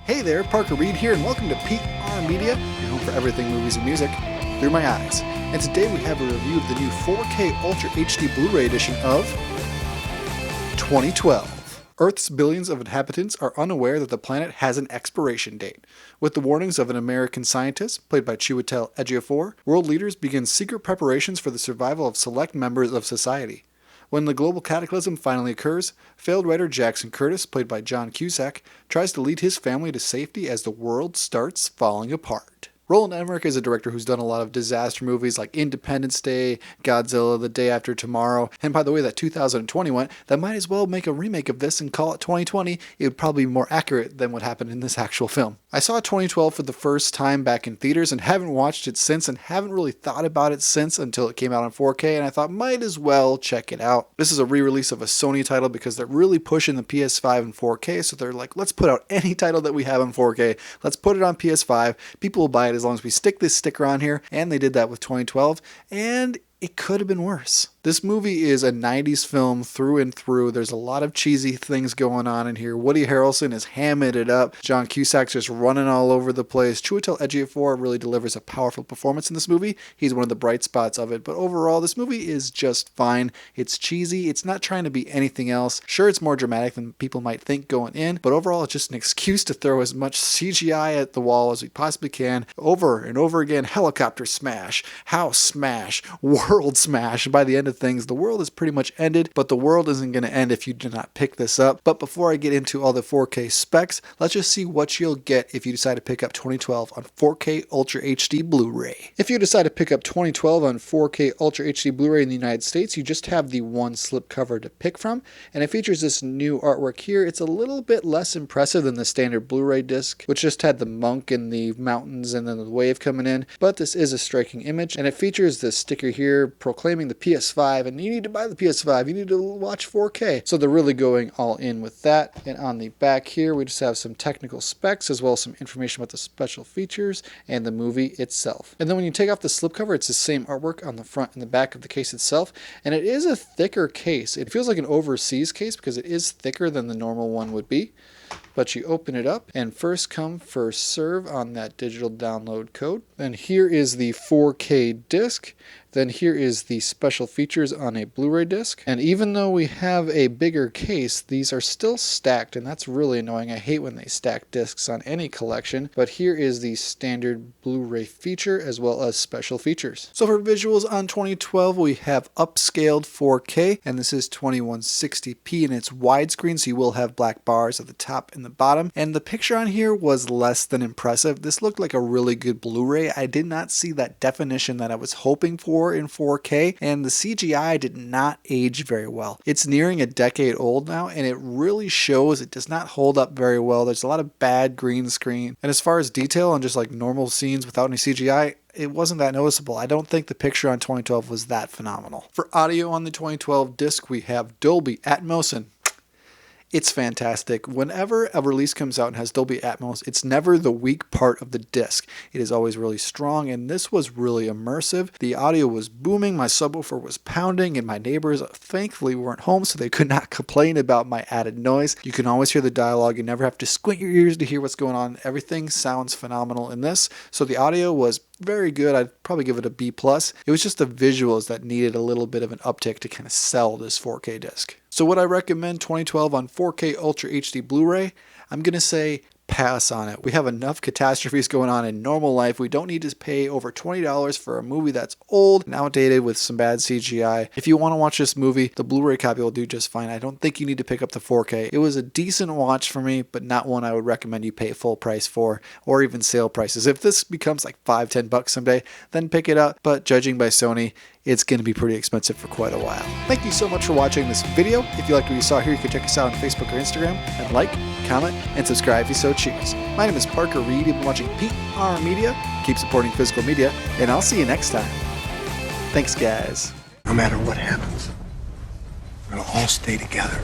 Hey there, Parker Reed here, and welcome to PR Media, your home for everything movies and music through my eyes. And today we have a review of the new 4K Ultra HD Blu-Ray edition of 2012. Earth's billions of inhabitants are unaware that the planet has an expiration date. With the warnings of an American scientist, played by Chiwetel Ejiofor, world leaders begin secret preparations for the survival of select members of society. When the global cataclysm finally occurs, failed writer Jackson Curtis, played by John Cusack, tries to lead his family to safety as the world starts falling apart. Roland Emmerich is a director who's done a lot of disaster movies like Independence Day, Godzilla, The Day After Tomorrow, and by the way, that 2020 one, that might as well make a remake of this and call it 2020. It would probably be more accurate than what happened in this actual film. I saw 2012 for the first time back in theaters and haven't watched it since and haven't really thought about it since until it came out on 4K, and I thought might as well check it out. This is a re-release of a Sony title because they're really pushing the PS5 in 4K, so they're like, let's put out any title that we have in 4K, let's put it on PS5, people will buy it as long as we stick this sticker on here, and they did that with 2012, and it could have been worse. This movie is a 90s film through and through. There's a lot of cheesy things going on in here. Woody Harrelson is hamming it up. John Cusack's just running all over the place. Chiwetel Ejiofor really delivers a powerful performance in this movie. He's one of the bright spots of it. But overall, this movie is just fine. It's cheesy. It's not trying to be anything else. Sure, it's more dramatic than people might think going in, but overall, it's just an excuse to throw as much CGI at the wall as we possibly can. Over and over again, helicopter smash, house smash, world smash. And by the end of things, the world is pretty much ended, but the world isn't going to end if you do not pick this up. But before I get into all the 4K specs, let's just see what you'll get if you decide to pick up 2012 on 4K Ultra HD Blu-ray. If you decide to pick up 2012 on 4K Ultra HD Blu-ray in the United States, you just have the one slipcover to pick from, and it features this new artwork here. It's a little bit less impressive than the standard Blu-ray disc, which just had the monk and the mountains and then the wave coming in, but this is a striking image, and it features this sticker here proclaiming the PS5, and you need to buy the PS5, you need to watch 4K. So they're really going all in with that. And on the back here, we just have some technical specs as well as some information about the special features and the movie itself. And then when you take off the slipcover, it's the same artwork on the front and the back of the case itself. And it is a thicker case. It feels like an overseas case because it is thicker than the normal one would be. But you open it up, and first come, first serve on that digital download code. Then here is the 4K disc. Then here is the special features on a Blu-ray disc. And even though we have a bigger case, these are still stacked, and that's really annoying. I hate when they stack discs on any collection. But here is the standard Blu-ray feature as well as special features. So for visuals on 2012, we have upscaled 4K, and this is 2160p, and it's widescreen, so you will have black bars at the top and the bottom. And the picture on here was less than impressive. This looked like a really good Blu-ray. I did not see that definition that I was hoping for in 4K, and the CGI did not age very well. It's nearing a decade old now, and it really shows. It does not hold up very well. There's a lot of bad green screen, and as far as detail on just like normal scenes without any CGI, it wasn't that noticeable. I don't think the picture on 2012 was that phenomenal. For audio on the 2012 disc, we have Dolby Atmos, and it's fantastic. Whenever a release comes out and has Dolby Atmos, it's never the weak part of the disc. It is always really strong, and this was really immersive. The audio was booming, my subwoofer was pounding, and my neighbors thankfully weren't home, so they could not complain about my added noise. You can always hear the dialogue. You never have to squint your ears to hear what's going on. Everything sounds phenomenal in this. So the audio was very good. I'd probably give it a B+. It was just the visuals that needed a little bit of an uptick to kind of sell this 4K disc. So would I recommend 2012 on 4K Ultra HD Blu-ray? I'm going to say pass on it. We have enough catastrophes going on in normal life. We don't need to pay over $20 for a movie that's old and outdated with some bad CGI. If you want to watch this movie, the Blu-ray copy will do just fine. I don't think you need to pick up the 4K. It was a decent watch for me, but not one I would recommend you pay full price for, or even sale prices. If this becomes like $5-10 someday, then pick it up. But judging by Sony, it's going to be pretty expensive for quite a while. Thank you so much for watching this video. If you liked what you saw here, you can check us out on Facebook or Instagram, and like, comment, and subscribe if you so choose. My name is Parker Reed. You've been watching PR Media. Keep supporting physical media, and I'll see you next time. Thanks, guys. No matter what happens, we're gonna all stay together.